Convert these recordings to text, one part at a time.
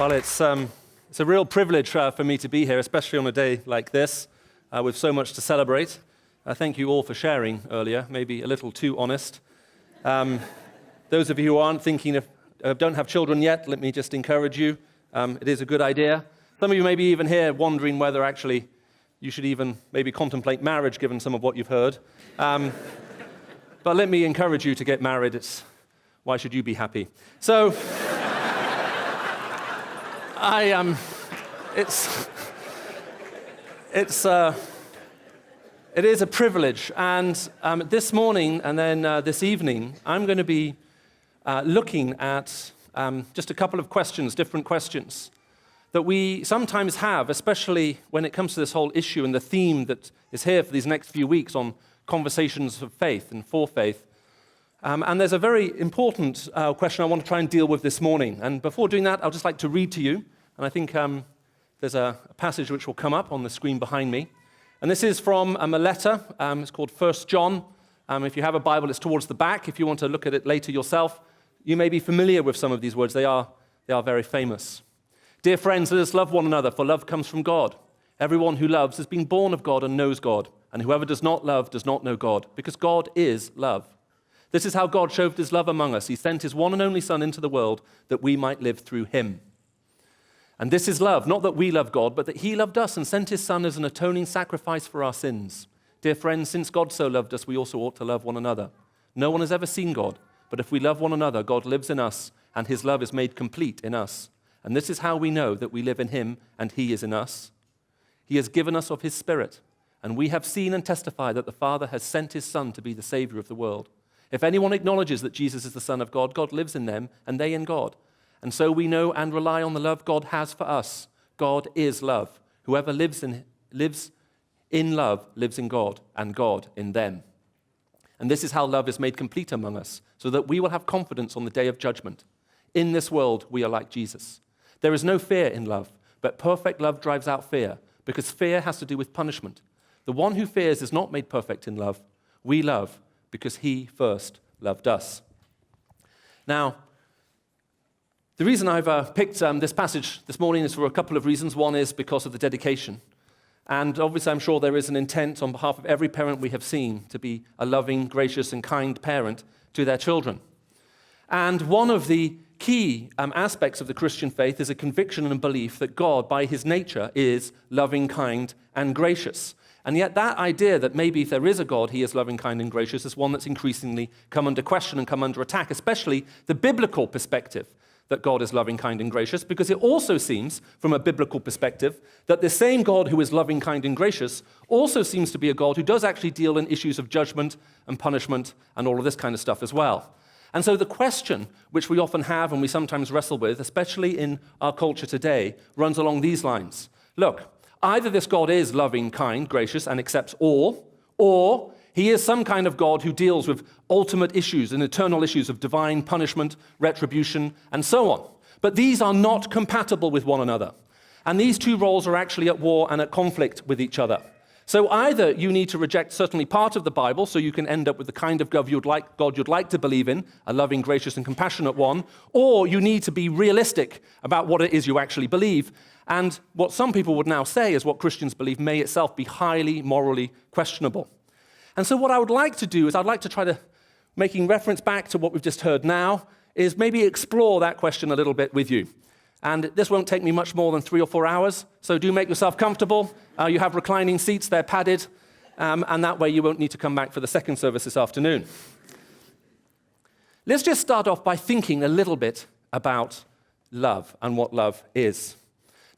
Well, it's a real privilege for me to be here, especially on a day like this, with so much to celebrate. Thank you all for sharing earlier, maybe a little too honest. Those of you who aren't thinking of, don't have children yet, let me just encourage you. It is a good idea. Some of you may be even here wondering whether actually you should even maybe contemplate marriage, given some of what you've heard. But let me encourage you to get married. Why should you be happy? So, it is a privilege, and this morning and then this evening, I'm going to be looking at just a couple of questions, different questions, that we sometimes have, especially when it comes to this whole issue and the theme that is here for these next few weeks on conversations of faith and for faith. And there's a very important question I want to try and deal with this morning. And before doing that, I'll just like to read to you. And I think there's a passage which will come up on the screen behind me. And this is from a letter. It's called 1 John. If you have a Bible, it's towards the back. If you want to look at it later yourself, you may be familiar with some of these words. They are very famous. Dear friends, let us love one another, for love comes from God. Everyone who loves has been born of God and knows God. And whoever does not love does not know God, because God is love. This is how God showed his love among us. He sent his one and only Son into the world that we might live through him. And this is love, not that we love God, but that he loved us and sent his Son as an atoning sacrifice for our sins. Dear friends, since God so loved us, we also ought to love one another. No one has ever seen God, but if we love one another, God lives in us, and his love is made complete in us. And this is how we know that we live in him and he is in us. He has given us of his Spirit, and we have seen and testified that the Father has sent his Son to be the Savior of the world. If anyone acknowledges that Jesus is the Son of God, God lives in them, and they in God. And so we know and rely on the love God has for us. God is love. Whoever lives in love lives in God, and God in them. And this is how love is made complete among us, so that we will have confidence on the day of judgment. In this world, we are like Jesus. There is no fear in love, but perfect love drives out fear, because fear has to do with punishment. The one who fears is not made perfect in love. We love because he first loved us. Now, the reason I've picked this passage this morning is for a couple of reasons. One is because of the dedication. And obviously, I'm sure there is an intent on behalf of every parent we have seen to be a loving, gracious, and kind parent to their children. And one of the key aspects of the Christian faith is a conviction and a belief that God, by his nature, is loving, kind, and gracious. And yet that idea that maybe if there is a God, he is loving, kind, and gracious is one that's increasingly come under question and come under attack, especially the biblical perspective that God is loving, kind, and gracious, because it also seems, from a biblical perspective, that the same God who is loving, kind, and gracious also seems to be a God who does actually deal in issues of judgment and punishment and all of this kind of stuff as well. And so the question, which we often have and we sometimes wrestle with, especially in our culture today, runs along these lines. Look, either this God is loving, kind, gracious, and accepts all, or he is some kind of God who deals with ultimate issues and eternal issues of divine punishment, retribution, and so on. But these are not compatible with one another. And these two roles are actually at war and at conflict with each other. So either you need to reject certainly part of the Bible so you can end up with the kind of God you'd like to believe in, a loving, gracious, and compassionate one, or you need to be realistic about what it is you actually believe. And what some people would now say is what Christians believe may itself be highly morally questionable. And so what I would like to do is I'd like to try to, making reference back to what we've just heard now, is maybe explore that question a little bit with you. And this won't take me much more than 3 or 4 hours, so do make yourself comfortable. You have reclining seats, they're padded, and that way you won't need to come back for the second service this afternoon. Let's just start off by thinking a little bit about love and what love is.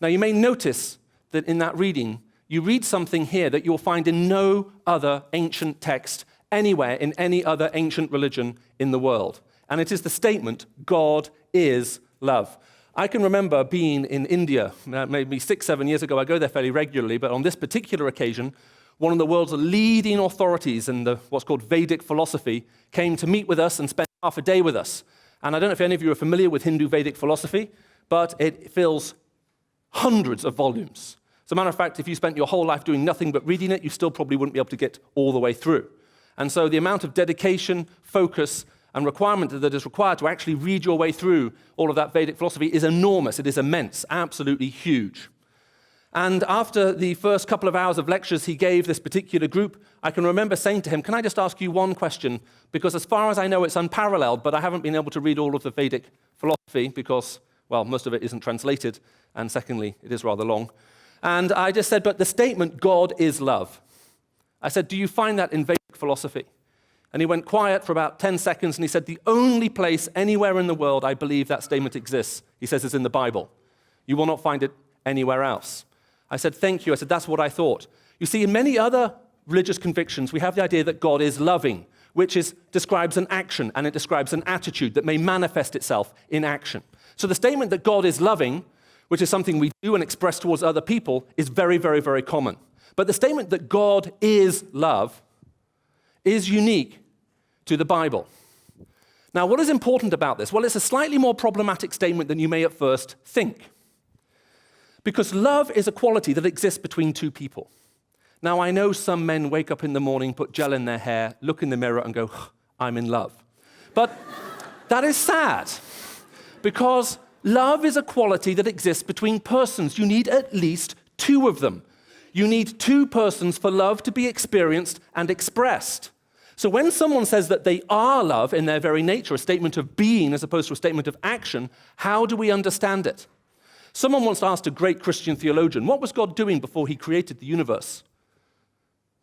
Now, you may notice that in that reading, you read something here that you'll find in no other ancient text anywhere in any other ancient religion in the world. And it is the statement, God is love. I can remember being in India, maybe 6-7 years ago. I go there fairly regularly, but on this particular occasion, one of the world's leading authorities in what's called Vedic philosophy came to meet with us and spend half a day with us. And I don't know if any of you are familiar with Hindu Vedic philosophy, but it fills hundreds of volumes. As a matter of fact, if you spent your whole life doing nothing but reading it, you still probably wouldn't be able to get all the way through. And so the amount of dedication, focus, and requirement that is required to actually read your way through all of that Vedic philosophy is enormous. It is immense, absolutely huge. And after the first couple of hours of lectures he gave this particular group, I can remember saying to him, can I just ask you one question? Because as far as I know, it's unparalleled, but I haven't been able to read all of the Vedic philosophy because, well, most of it isn't translated, and secondly, it is rather long. And I just said, but the statement, God is love. I said, do you find that in Vedic philosophy? And he went quiet for about 10 seconds, and he said, the only place anywhere in the world I believe that statement exists, he says, is in the Bible. You will not find it anywhere else. I said, thank you. I said, that's what I thought. You see, in many other religious convictions, we have the idea that God is loving, which describes an action, and it describes an attitude that may manifest itself in action. So the statement that God is loving, which is something we do and express towards other people, is very, very, very common. But the statement that God is love is unique to the Bible. Now, what is important about this? Well, it's a slightly more problematic statement than you may at first think. Because love is a quality that exists between two people. Now, I know some men wake up in the morning, put gel in their hair, look in the mirror and go, I'm in love. But that is sad, because love is a quality that exists between persons. You need at least two of them. You need two persons for love to be experienced and expressed. So when someone says that they are love in their very nature, a statement of being as opposed to a statement of action, how do we understand it? Someone once asked a great Christian theologian, what was God doing before he created the universe?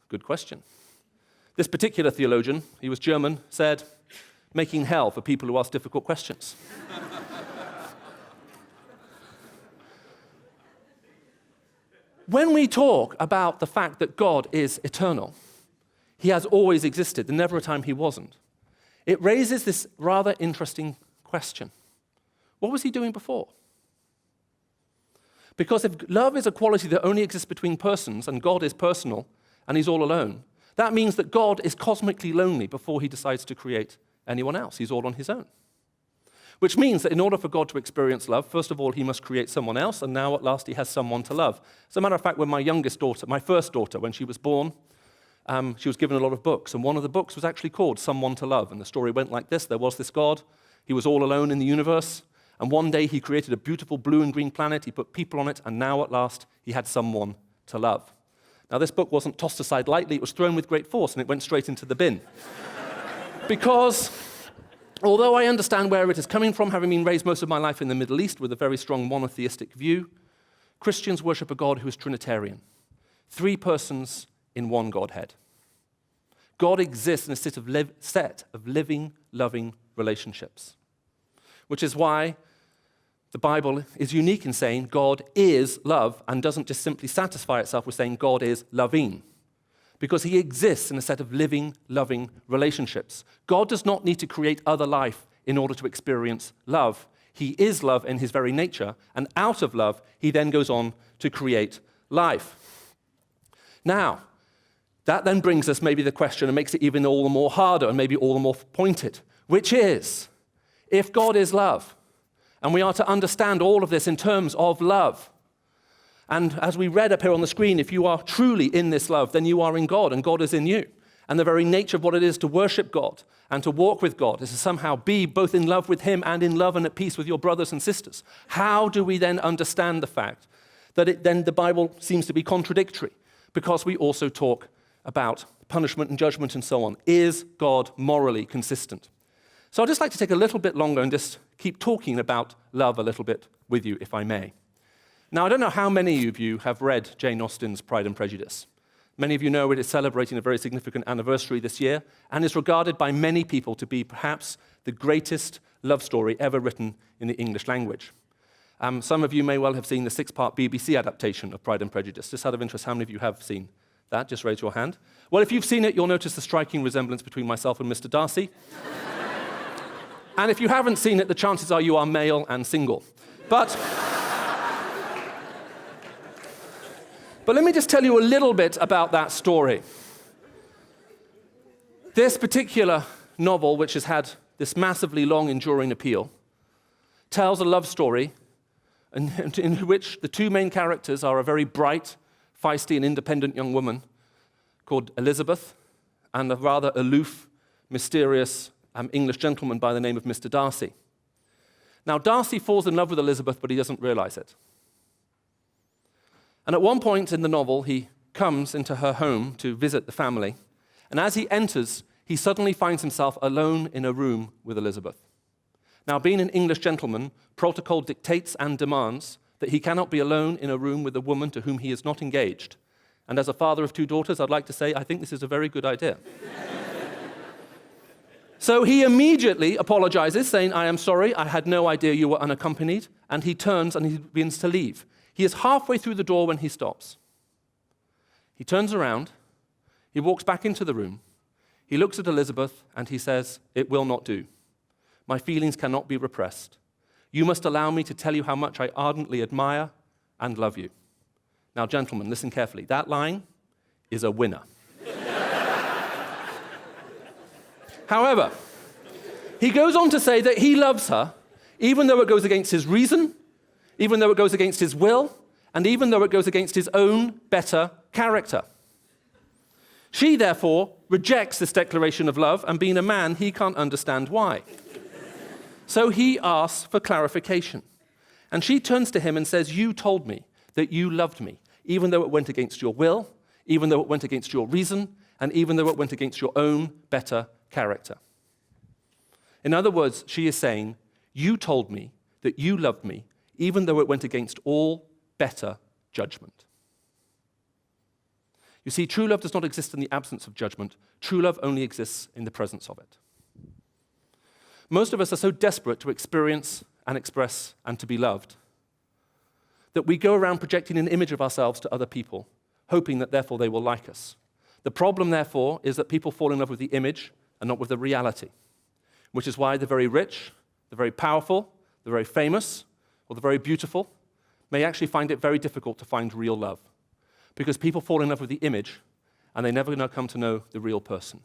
Good question. This particular theologian, he was German, said, making hell for people who ask difficult questions. When we talk about the fact that God is eternal, he has always existed, and never a time he wasn't, it raises this rather interesting question. What was he doing before? Because if love is a quality that only exists between persons, and God is personal, and he's all alone, that means that God is cosmically lonely before he decides to create anyone else. He's all on his own. Which means that in order for God to experience love, first of all, he must create someone else, and now at last he has someone to love. As a matter of fact, when my youngest daughter, my first daughter, when she was born, she was given a lot of books, and one of the books was actually called Someone to Love, and the story went like this. There was this God, he was all alone in the universe, and one day he created a beautiful blue and green planet, he put people on it, and now at last he had someone to love. Now this book wasn't tossed aside lightly, it was thrown with great force, and it went straight into the bin. Because although I understand where it is coming from, having been raised most of my life in the Middle East with a very strong monotheistic view, Christians worship a God who is Trinitarian. 3 persons in one Godhead. God exists in a set of living, loving relationships. Which is why the Bible is unique in saying God is love and doesn't just simply satisfy itself with saying God is loving. Because he exists in a set of living, loving relationships. God does not need to create other life in order to experience love. He is love in his very nature, and out of love, he then goes on to create life. Now, that then brings us maybe the question and makes it even all the more harder and maybe all the more pointed, which is, if God is love, and we are to understand all of this in terms of love, and as we read up here on the screen, if you are truly in this love, then you are in God, and God is in you. And the very nature of what it is to worship God and to walk with God is to somehow be both in love with him and in love and at peace with your brothers and sisters. How do we then understand the fact that then the Bible seems to be contradictory? Because we also talk about punishment and judgment and so on. Is God morally consistent? So I'd just like to take a little bit longer and just keep talking about love a little bit with you, if I may. Now, I don't know how many of you have read Jane Austen's Pride and Prejudice. Many of you know it is celebrating a very significant anniversary this year and is regarded by many people to be perhaps the greatest love story ever written in the English language. Some of you may well have seen the 6-part BBC adaptation of Pride and Prejudice. Just out of interest, how many of you have seen that? Just raise your hand. Well, if you've seen it, you'll notice the striking resemblance between myself and Mr. Darcy. And if you haven't seen it, the chances are you are male and single. But let me just tell you a little bit about that story. This particular novel, which has had this massively long, enduring appeal, tells a love story in which the 2 main characters are a very bright, feisty, and independent young woman called Elizabeth and a rather aloof, mysterious English gentleman by the name of Mr. Darcy. Now, Darcy falls in love with Elizabeth, but he doesn't realize it. And at one point in the novel, he comes into her home to visit the family, and as he enters, he suddenly finds himself alone in a room with Elizabeth. Now, being an English gentleman, protocol dictates and demands that he cannot be alone in a room with a woman to whom he is not engaged. And as a father of 2 daughters, I'd like to say I think this is a very good idea. So he immediately apologizes, saying, "I am sorry, I had no idea you were unaccompanied," and he turns and he begins to leave. He is halfway through the door when he stops. He turns around, he walks back into the room, he looks at Elizabeth, and he says, "It will not do. My feelings cannot be repressed. You must allow me to tell you how much I ardently admire and love you." Now, gentlemen, listen carefully. That line is a winner. However, he goes on to say that he loves her, even though it goes against his reason, even though it goes against his will, and even though it goes against his own better character. She, therefore, rejects this declaration of love, and being a man, he can't understand why. So he asks for clarification. And she turns to him and says, "You told me that you loved me, even though it went against your will, even though it went against your reason, and even though it went against your own better character." In other words, she is saying, "You told me that you loved me, even though it went against all better judgment." You see, true love does not exist in the absence of judgment. True love only exists in the presence of it. Most of us are so desperate to experience and express and to be loved that we go around projecting an image of ourselves to other people, hoping that therefore they will like us. The problem, therefore, is that people fall in love with the image and not with the reality, which is why the very rich, the very powerful, the very famous, or the very beautiful may actually find it very difficult to find real love, because people fall in love with the image and they never come to know the real person.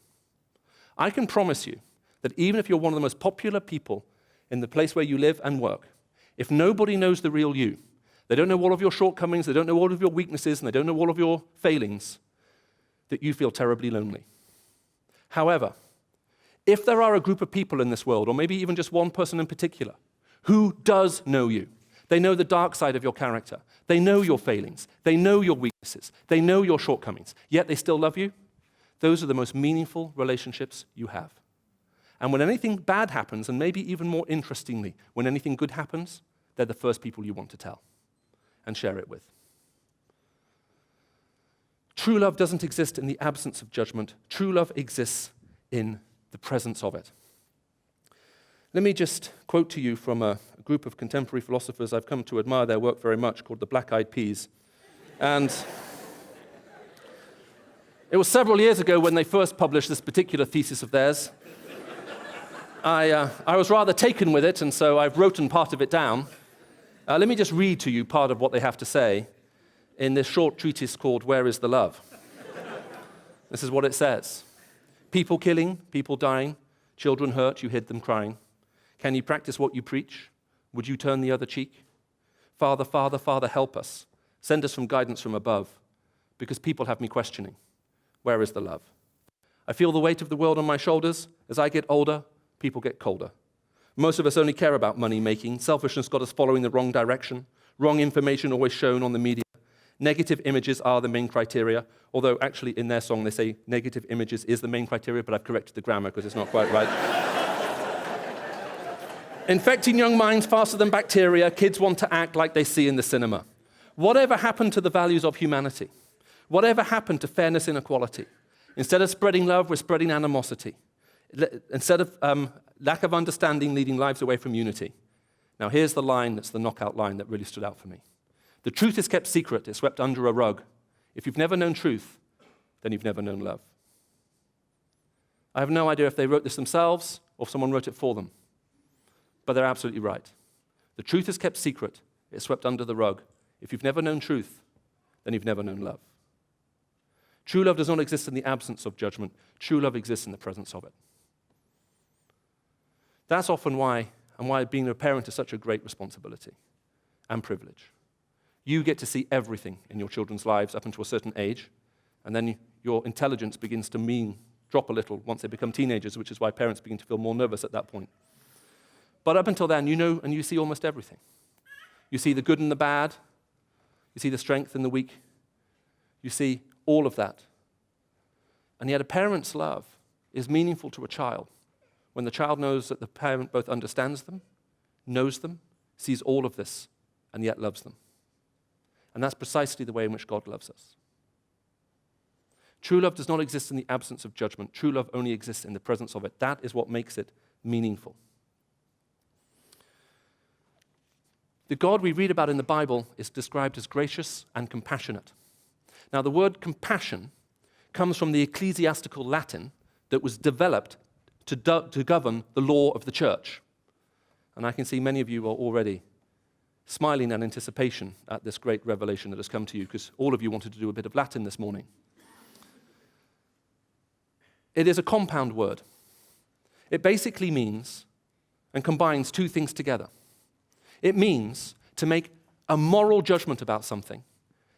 I can promise you that even if you're one of the most popular people in the place where you live and work, if nobody knows the real you, they don't know all of your shortcomings, they don't know all of your weaknesses, and they don't know all of your failings, that you feel terribly lonely. However, if there are a group of people in this world, or maybe even just one person in particular, who does know you, they know the dark side of your character, they know your failings, they know your weaknesses, they know your shortcomings, yet they still love you, those are the most meaningful relationships you have. And when anything bad happens, and maybe even more interestingly, when anything good happens, they're the first people you want to tell and share it with. True love doesn't exist in the absence of judgment. True love exists in the presence of it. Let me just quote to you from a group of contemporary philosophers I've come to admire their work very much, called the Black Eyed Peas. And it was several years ago when they first published this particular thesis of theirs. I was rather taken with it, and so I've written part of it down. Let me just read to you part of what they have to say in this short treatise called "Where is the Love?" This is what it says. "People killing, people dying, children hurt, you hid them crying. Can you practice what you preach? Would you turn the other cheek? Father, Father, Father, help us. Send us some guidance from above, because people have me questioning. Where is the love? I feel the weight of the world on my shoulders. As I get older, people get colder. Most of us only care about money making. Selfishness got us following the wrong direction. Wrong information always shown on the media. Negative images are the main criteria, although actually in their song they say negative images is the main criteria, but I've corrected the grammar because it's not quite right. Infecting young minds faster than bacteria, kids want to act like they see in the cinema. Whatever happened to the values of humanity? Whatever happened to fairness and equality? Instead of spreading love, we're spreading animosity. Instead of lack of understanding leading lives away from unity. Now here's the line that's the knockout line that really stood out for me. The truth is kept secret, it's swept under a rug. If you've never known truth, then you've never known love. I have no idea if they wrote this themselves or if someone wrote it for them. But they're absolutely right. The truth is kept secret, it's swept under the rug. If you've never known truth, then you've never known love. True love does not exist in the absence of judgment. True love exists in the presence of it. That's often why being a parent is such a great responsibility and privilege. You get to see everything in your children's lives up until a certain age, and then your intelligence begins to drop a little once they become teenagers, which is why parents begin to feel more nervous at that point. But up until then, you know and you see almost everything. You see the good and the bad. You see the strength and the weak. You see all of that. And yet a parent's love is meaningful to a child when the child knows that the parent both understands them, knows them, sees all of this, and yet loves them. And that's precisely the way in which God loves us. True love does not exist in the absence of judgment. True love only exists in the presence of it. That is what makes it meaningful. The God we read about in the Bible is described as gracious and compassionate. Now, the word compassion comes from the ecclesiastical Latin that was developed to govern the law of the church. And I can see many of you are already smiling in anticipation at this great revelation that has come to you, because all of you wanted to do a bit of Latin this morning. It is a compound word. It basically means and combines two things together. It means to make a moral judgment about something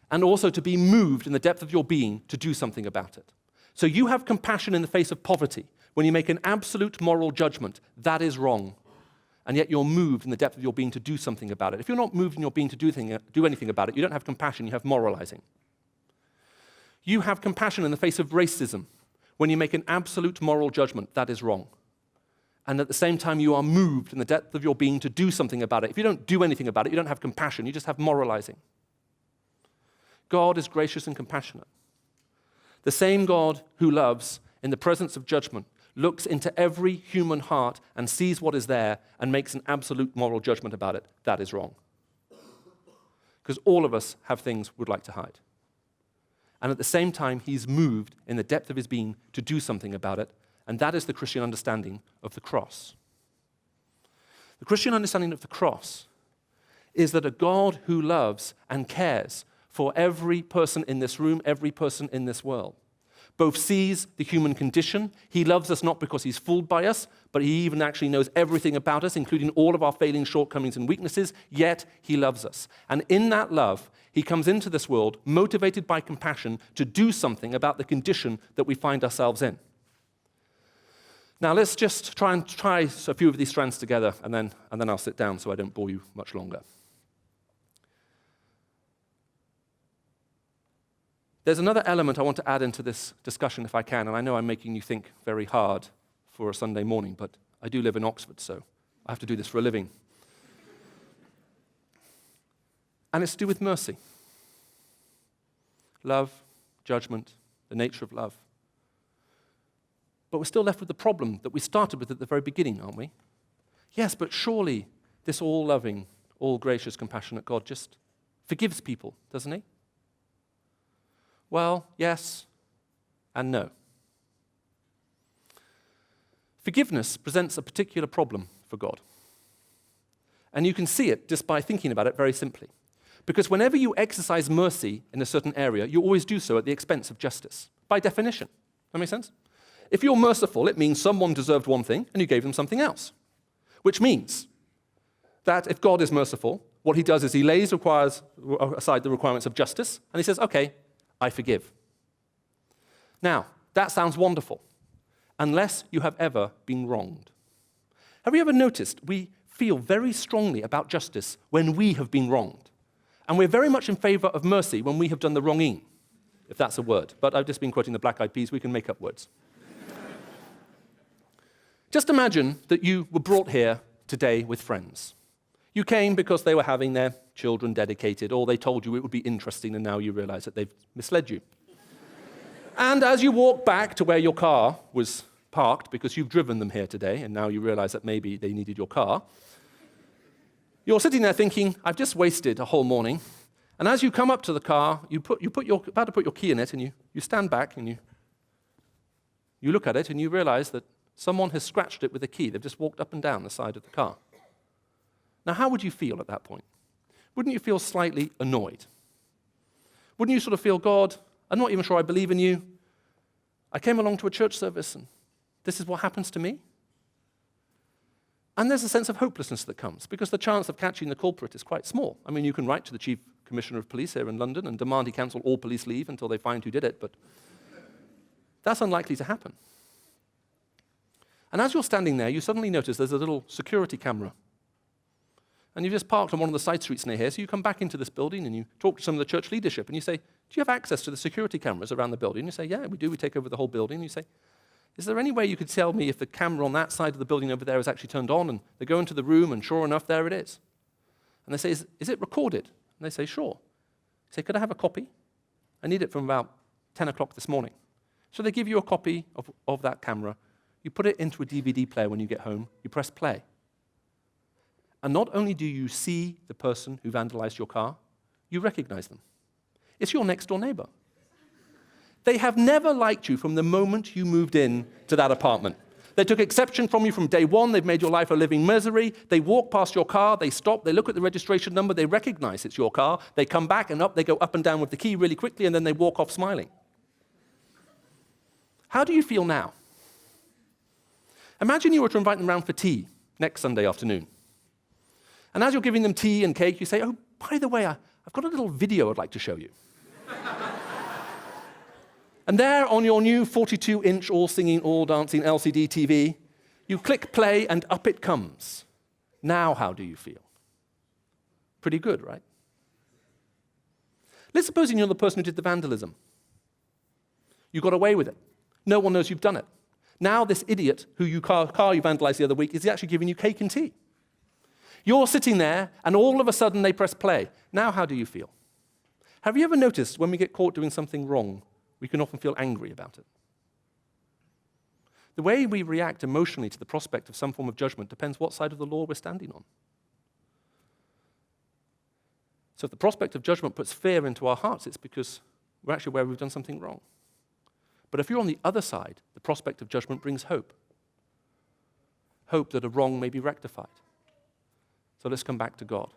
and also to be moved in the depth of your being to do something about it. So you have compassion in the face of poverty. When you make an absolute moral judgment, that is wrong. And yet you're moved in the depth of your being to do something about it. If you're not moved in your being to do anything about it, you don't have compassion, you have moralizing. You have compassion in the face of racism. When you make an absolute moral judgment, that is wrong. And at the same time, you are moved in the depth of your being to do something about it. If you don't do anything about it, you don't have compassion, you just have moralizing. God is gracious and compassionate. The same God who loves in the presence of judgment looks into every human heart and sees what is there and makes an absolute moral judgment about it. That is wrong. Because all of us have things we'd like to hide. And at the same time, he's moved in the depth of his being to do something about it, and that is the Christian understanding of the cross. The Christian understanding of the cross is that a God who loves and cares for every person in this room, every person in this world, both sees the human condition. He loves us not because he's fooled by us, but he even actually knows everything about us, including all of our failings, shortcomings, and weaknesses, yet he loves us. And in that love, he comes into this world motivated by compassion to do something about the condition that we find ourselves in. Now, let's just try a few of these strands together, and then I'll sit down so I don't bore you much longer. There's another element I want to add into this discussion if I can, and I know I'm making you think very hard for a Sunday morning, but I do live in Oxford, so I have to do this for a living. And it's to do with mercy. Love, judgment, the nature of love. But we're still left with the problem that we started with at the very beginning, aren't we? Yes, but surely this all-loving, all-gracious, compassionate God just forgives people, doesn't he? Well, yes and no. Forgiveness presents a particular problem for God. And you can see it just by thinking about it very simply. Because whenever you exercise mercy in a certain area, you always do so at the expense of justice, by definition. That make sense? If you're merciful, it means someone deserved one thing and you gave them something else. Which means that if God is merciful, what he does is he lays aside the requirements of justice and he says, okay, I forgive. Now, that sounds wonderful, unless you have ever been wronged. Have you ever noticed we feel very strongly about justice when we have been wronged? And we're very much in favor of mercy when we have done the wronging, if that's a word. But I've just been quoting the Black Eyed Peas. We can make up words. Just imagine that you were brought here today with friends. You came because they were having their children dedicated, or they told you it would be interesting, and now you realize that they've misled you. And as you walk back to where your car was parked, because you've driven them here today, and now you realize that maybe they needed your car, you're sitting there thinking, I've just wasted a whole morning. And as you come up to the car, you're about to put your key in it, and you stand back, and you look at it, and you realize that someone has scratched it with a key. They've just walked up and down the side of the car. Now, how would you feel at that point? Wouldn't you feel slightly annoyed? Wouldn't you sort of feel, God, I'm not even sure I believe in you. I came along to a church service, and this is what happens to me? And there's a sense of hopelessness that comes, because the chance of catching the culprit is quite small. I mean, you can write to the Chief Commissioner of Police here in London and demand he cancel all police leave until they find who did it, but that's unlikely to happen. And as you're standing there, you suddenly notice there's a little security camera. And you've just parked on one of the side streets near here, so you come back into this building and you talk to some of the church leadership and you say, do you have access to the security cameras around the building? And you say, yeah, we do. We take over the whole building. And you say, is there any way you could tell me if the camera on that side of the building over there is actually turned on? And they go into the room and sure enough, there it is. And they say, is it recorded? And they say, sure. You say, could I have a copy? I need it from about 10 o'clock this morning. So they give you a copy of that camera. You put it into a DVD player when you get home. You press play. And not only do you see the person who vandalized your car, you recognize them. It's your next-door neighbor. They have never liked you from the moment you moved in to that apartment. They took exception from you from day one. They've made your life a living misery. They walk past your car. They stop. They look at the registration number. They recognize it's your car. They come back and up. They go up and down with the key really quickly, and then they walk off smiling. How do you feel now? Imagine you were to invite them round for tea next Sunday afternoon. And as you're giving them tea and cake, you say, oh, by the way, I've got a little video I'd like to show you. And there on your new 42-inch all-singing, all-dancing LCD TV, you click play and up it comes. Now how do you feel? Pretty good, right? Let's suppose you're the person who did the vandalism. You got away with it. No one knows you've done it. Now this idiot who you car you vandalized the other week is actually giving you cake and tea. You're sitting there, and all of a sudden they press play. Now how do you feel? Have you ever noticed when we get caught doing something wrong, we can often feel angry about it? The way we react emotionally to the prospect of some form of judgment depends what side of the law we're standing on. So if the prospect of judgment puts fear into our hearts, it's because we're actually aware we've done something wrong. But if you're on the other side, the prospect of judgment brings hope. Hope that a wrong may be rectified. So let's come back to God.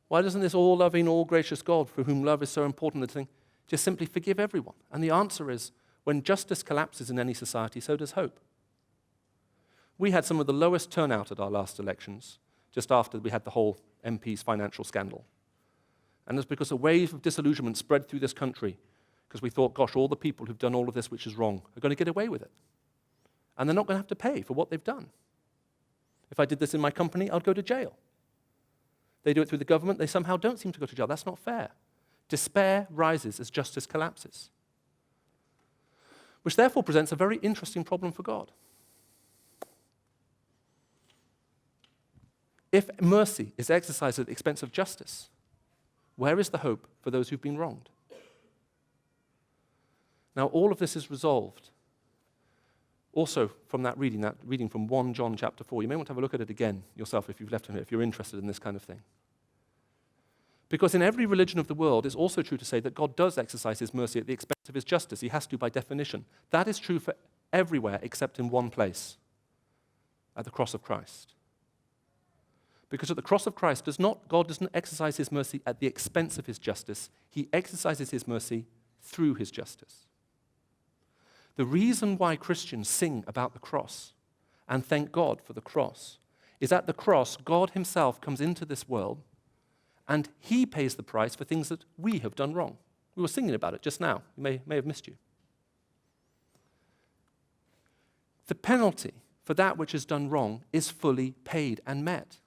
Why doesn't this all-loving, all-gracious God, for whom love is so important, just simply forgive everyone? And the answer is, when justice collapses in any society, so does hope. We had some of the lowest turnout at our last elections, just after we had the whole MP's financial scandal. And it's because a wave of disillusionment spread through this country, because we thought, gosh, all the people who've done all of this which is wrong are going to get away with it. And they're not going to have to pay for what they've done. If I did this in my company, I'd go to jail. They do it through the government, they somehow don't seem to go to jail. That's not fair. Despair rises as justice collapses, which therefore presents a very interesting problem for God. If mercy is exercised at the expense of justice, where is the hope for those who've been wronged? Now, all of this is resolved also from that reading from 1 John chapter 4. You may want to have a look at it again yourself if you've left it here, if you're interested in this kind of thing. Because in every religion of the world, it's also true to say that God does exercise his mercy at the expense of his justice. He has to by definition. That is true for everywhere except in one place, at the cross of Christ. Because at the cross of Christ, God doesn't exercise his mercy at the expense of his justice. He exercises his mercy through his justice. The reason why Christians sing about the cross and thank God for the cross is at the cross, God himself comes into this world and he pays the price for things that we have done wrong. We were singing about it just now. You may have missed you. The penalty for that which is done wrong is fully paid and met.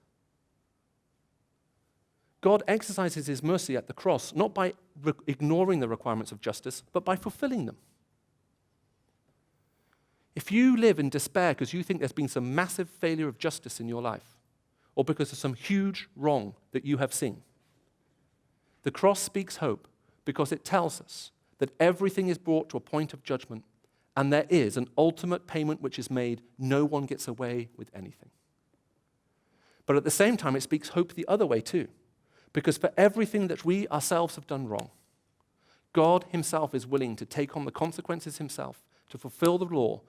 God exercises his mercy at the cross, not by ignoring the requirements of justice, but by fulfilling them. If you live in despair because you think there's been some massive failure of justice in your life, or because of some huge wrong that you have seen, the cross speaks hope because it tells us that everything is brought to a point of judgment and there is an ultimate payment which is made. No one gets away with anything. But at the same time, it speaks hope the other way too, because for everything that we ourselves have done wrong, God himself is willing to take on the consequences himself to fulfill the law,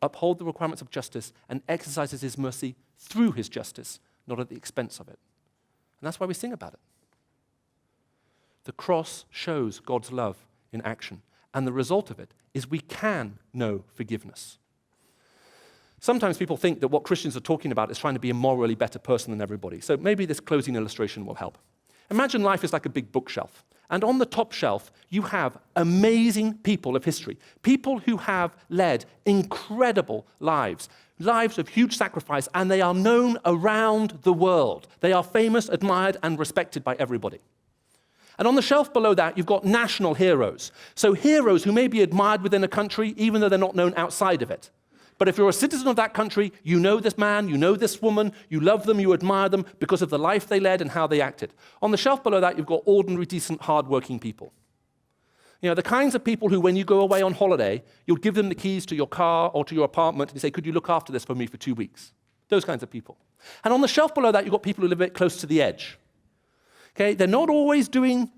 uphold the requirements of justice, and exercises his mercy through his justice, not at the expense of it. And that's why we sing about it. The cross shows God's love in action, and the result of it is we can know forgiveness. Sometimes people think that what Christians are talking about is trying to be a morally better person than everybody. So maybe this closing illustration will help. Imagine life is like a big bookshelf. And on the top shelf, you have amazing people of history, people who have led incredible lives, lives of huge sacrifice, and they are known around the world. They are famous, admired, and respected by everybody. And on the shelf below that, you've got national heroes. So heroes who may be admired within a country, even though they're not known outside of it. But if you're a citizen of that country, you know this man, you know this woman, you love them, you admire them because of the life they led and how they acted. On the shelf below that, you've got ordinary, decent, hard-working people. You know, the kinds of people who, when you go away on holiday, you'll give them the keys to your car or to your apartment and you say, could you look after this for me for 2 weeks? Those kinds of people. And on the shelf below that, you've got people who live a bit close to the edge. Okay, they're not always doing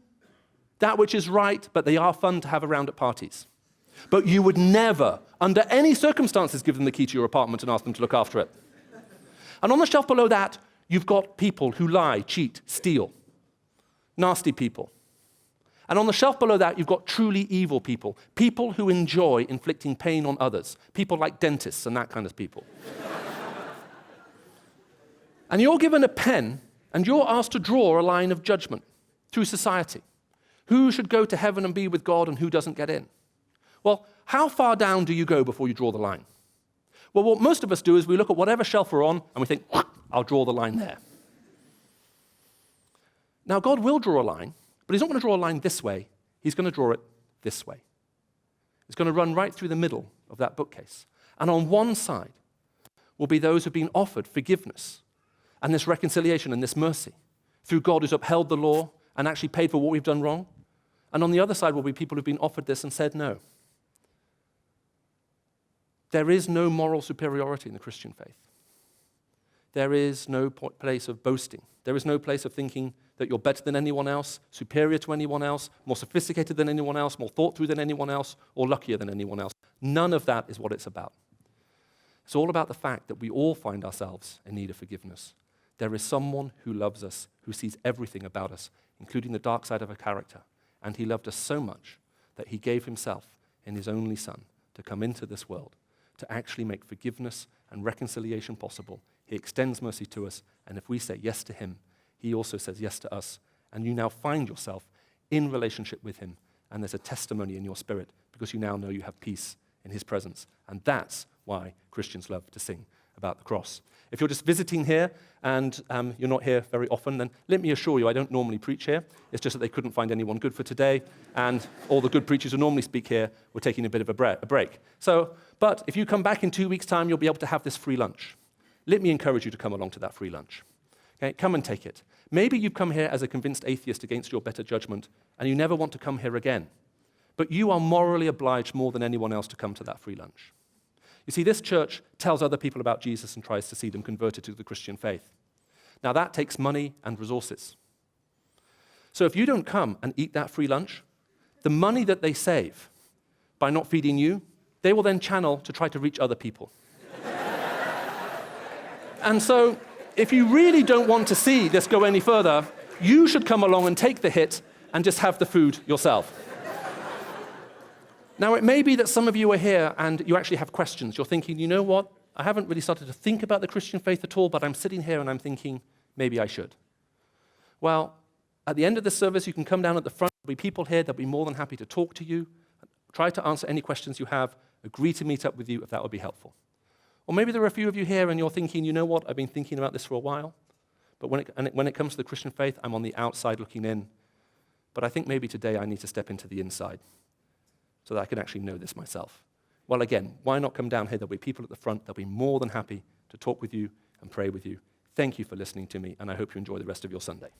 that which is right, but they are fun to have around at parties. But you would never, under any circumstances, give them the key to your apartment and ask them to look after it. And on the shelf below that, you've got people who lie, cheat, steal. Nasty people. And on the shelf below that, you've got truly evil people. People who enjoy inflicting pain on others. People like dentists and that kind of people. And you're given a pen, and you're asked to draw a line of judgment through society. Who should go to heaven and be with God and who doesn't get in? Well, how far down do you go before you draw the line? Well, what most of us do is we look at whatever shelf we're on and we think, I'll draw the line there. Now, God will draw a line, but he's not going to draw a line this way. He's going to draw it this way. It's going to run right through the middle of that bookcase. And on one side will be those who've been offered forgiveness and this reconciliation and this mercy through God who's upheld the law and actually paid for what we've done wrong. And on the other side will be people who've been offered this and said no. There is no moral superiority in the Christian faith. There is no place of boasting. There is no place of thinking that you're better than anyone else, superior to anyone else, more sophisticated than anyone else, more thought through than anyone else, or luckier than anyone else. None of that is what it's about. It's all about the fact that we all find ourselves in need of forgiveness. There is someone who loves us, who sees everything about us, including the dark side of our character. And he loved us so much that he gave himself in his only Son to come into this world, to actually make forgiveness and reconciliation possible. He extends mercy to us, and if we say yes to him, he also says yes to us. And you now find yourself in relationship with him, and there's a testimony in your spirit because you now know you have peace in his presence. And that's why Christians love to sing about the cross. If you're just visiting here and you're not here very often, then let me assure you I don't normally preach here. It's just that they couldn't find anyone good for today, and all the good preachers who normally speak here were taking a bit of a break. But if you come back in 2 weeks' time, you'll be able to have this free lunch. Let me encourage you to come along to that free lunch. Okay, come and take it. Maybe you've come here as a convinced atheist against your better judgment, and you never want to come here again. But you are morally obliged more than anyone else to come to that free lunch. You see, this church tells other people about Jesus and tries to see them converted to the Christian faith. Now, that takes money and resources. So if you don't come and eat that free lunch, the money that they save by not feeding you, they will then channel to try to reach other people. And so, if you really don't want to see this go any further, you should come along and take the hit and just have the food yourself. Now, it may be that some of you are here and you actually have questions. You're thinking, you know what? I haven't really started to think about the Christian faith at all, but I'm sitting here and I'm thinking, maybe I should. Well, at the end of the service, you can come down at the front. There'll be people here that'll be more than happy to talk to you, try to answer any questions you have, agree to meet up with you if that would be helpful. Or maybe there are a few of you here and you're thinking, you know what? I've been thinking about this for a while, but when it comes to the Christian faith, I'm on the outside looking in. But I think maybe today I need to step into the inside so that I can actually know this myself. Well, again, why not come down here? There'll be people at the front. They'll be more than happy to talk with you and pray with you. Thank you for listening to me, and I hope you enjoy the rest of your Sunday.